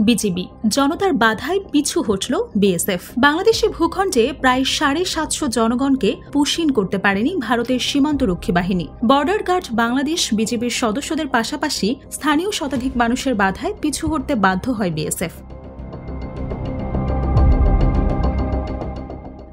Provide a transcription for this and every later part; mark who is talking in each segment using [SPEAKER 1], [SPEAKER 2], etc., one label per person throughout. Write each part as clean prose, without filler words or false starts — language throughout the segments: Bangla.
[SPEAKER 1] বিজিবি জনতার বাধায় পিছু হটল বিএসএফ। বাংলাদেশি ভূখণ্ডে প্রায় ৭৫০ জনগণকে পুশিন করতে পারেনি ভারতের সীমান্তরক্ষী বাহিনী। বর্ডার গার্ড বাংলাদেশ বিজিবির সদস্যদের পাশাপাশি স্থানীয় শতাধিক মানুষের বাধায় পিছু হটতে বাধ্য হয় বিএসএফ।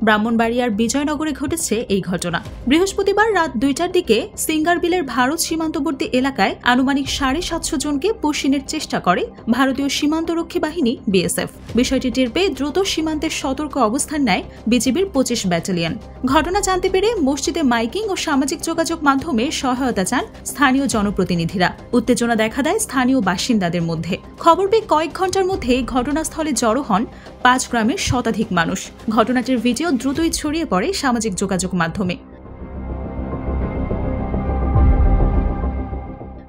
[SPEAKER 1] ব্রাহ্মণবাড়িয়ার বিজয়নগরে ঘটেছে এই ঘটনা। বৃহস্পতিবার রাত ২টার দিকে সিঙ্গারবিলের ভারত সীমান্তবর্তী এলাকায় আনুমানিক ৭৫০ জনকে পুশিনের চেষ্টা করে ভারতীয় সীমান্তরক্ষী বাহিনী বিএসএফ। বিষয়টি টের পেয়ে দ্রুত সীমান্তের সতর্ক অবস্থান নেয় বিজিবির ২৫ ব্যাটালিয়ন। ঘটনা জানতে পেরে মসজিদে মাইকিং ও সামাজিক যোগাযোগ মাধ্যমে সহায়তা চান স্থানীয় জনপ্রতিনিধিরা। উত্তেজনা দেখা দেয় স্থানীয় বাসিন্দাদের মধ্যে। খবর পেয়ে কয়েক ঘণ্টার মধ্যে ঘটনাস্থলে জড়ো হন ৫ গ্রামের শতাধিক মানুষ। ঘটনাটির ভিডিও দ্রুতই ছড়িয়ে পড়ে সামাজিক যোগাযোগ মাধ্যমে।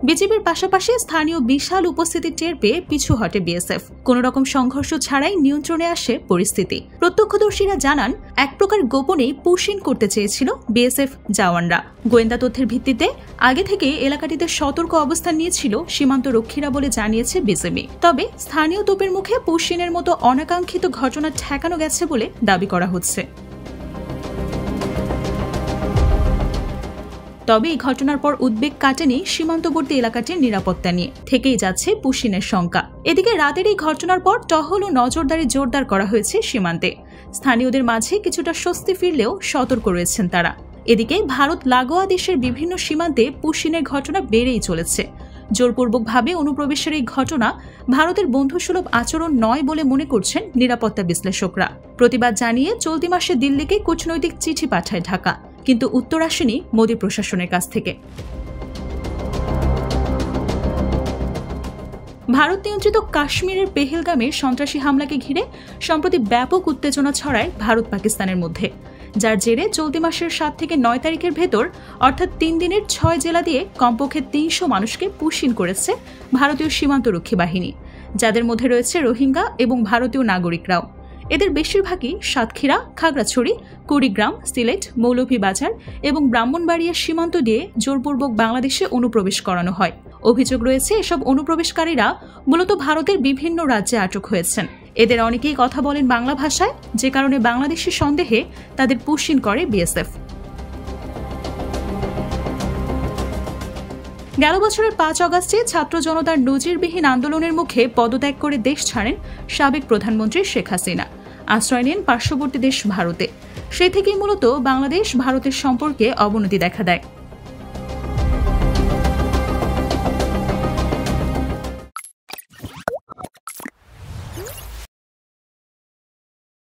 [SPEAKER 1] বিজিবির পাশাপাশি স্থানীয় বিশাল উপস্থিতি টের পেয়ে পিছু হটে বিএসএফ। কোন রকম সংঘর্ষ ছাড়াই নিয়ন্ত্রণে আসে পরিস্থিতি। প্রত্যক্ষদর্শীরা জানান, এক প্রকার গোপনেই পুশিন করতে চেয়েছিল বিএসএফ জওয়ানরা। গোয়েন্দা তথ্যের ভিত্তিতে আগে থেকে এলাকাটিতে সতর্ক অবস্থান নিয়েছিল সীমান্ত রক্ষীরা বলে জানিয়েছে বিজিবি। তবে স্থানীয় তোপের মুখে পুশিনের মতো অনাকাঙ্ক্ষিত ঘটনা ঠেকানো গেছে বলে দাবি করা হচ্ছে। তবে এই ঘটনার পর উদ্বেগ কাটেনি সীমান্তবর্তী এলাকাটির নিরাপত্তা নিয়ে। থেকেই যাচ্ছে পুশিনের শঙ্কা। এদিকে রাতের এই ঘটনার পর টহল ও নজরদারি জোরদার করা হয়েছে সীমান্তে। স্থানীয়দের মাঝে কিছুটা স্বস্তি ফিরলেও সতর্ক রয়েছেন তারা। এদিকে ভারত লাগোয়া দেশের বিভিন্ন সীমান্তে পুশিনের ঘটনা বেড়েই চলেছে। জোরপূর্বকভাবে অনুপ্রবেশের এই ঘটনা ভারতের বন্ধুসুলভ আচরণ নয় বলে মনে করছেন নিরাপত্তা বিশ্লেষকরা। প্রতিবাদ জানিয়ে চলতি মাসে দিল্লিকে কূটনৈতিক চিঠি পাঠায় ঢাকা, কিন্তু উত্তর আসেনি মোদী প্রশাসনের কাছ থেকে। ভারত নিয়ন্ত্রিত কাশ্মীরের পেহেলগামে সন্ত্রাসী হামলাকে ঘিরে সম্প্রতি ব্যাপক উত্তেজনা ছড়ায় ভারত পাকিস্তানের মধ্যে, যার জেরে চলতি মাসের ৭ থেকে ৯ তারিখের ভেতর অর্থাৎ ৩ দিনের ৬ জেলা দিয়ে কমপক্ষে ৩০০ মানুষকে পুশিন করেছে ভারতীয় সীমান্তরক্ষী বাহিনী, যাদের মধ্যে রয়েছে রোহিঙ্গা এবং ভারতীয় নাগরিকরাও। এদের বেশিরভাগই সাতক্ষীরা, খাগড়াছড়ি, কুড়িগ্রাম, সিলেট, মৌলভীবাজার এবং ব্রাহ্মণবাড়িয়া সীমান্ত দিয়ে জোরপূর্বক বাংলাদেশে অনুপ্রবেশ করানো হয়। অভিযোগ রয়েছে, এসব অনুপ্রবেশকারীরা মূলত ভারতের বিভিন্ন রাজ্যে আটক হয়েছেন। এদের অনেকেই কথা বলেন বাংলা ভাষায়, যে কারণে বাংলাদেশি সন্দেহে তাদের পুশিন করে বিএসএফ। গেল বছরের ৫ অগাস্টে ছাত্র জনতার নজিরবিহীন আন্দোলনের মুখে পদত্যাগ করে দেশ ছাড়েন সাবেক প্রধানমন্ত্রী শেখ হাসিনা। আশ্রয় নেন পার্শ্ববর্তী দেশ ভারতে। সেই থেকেই মূলত বাংলাদেশ ভারতের সম্পর্কে অবনতি দেখা দেয়।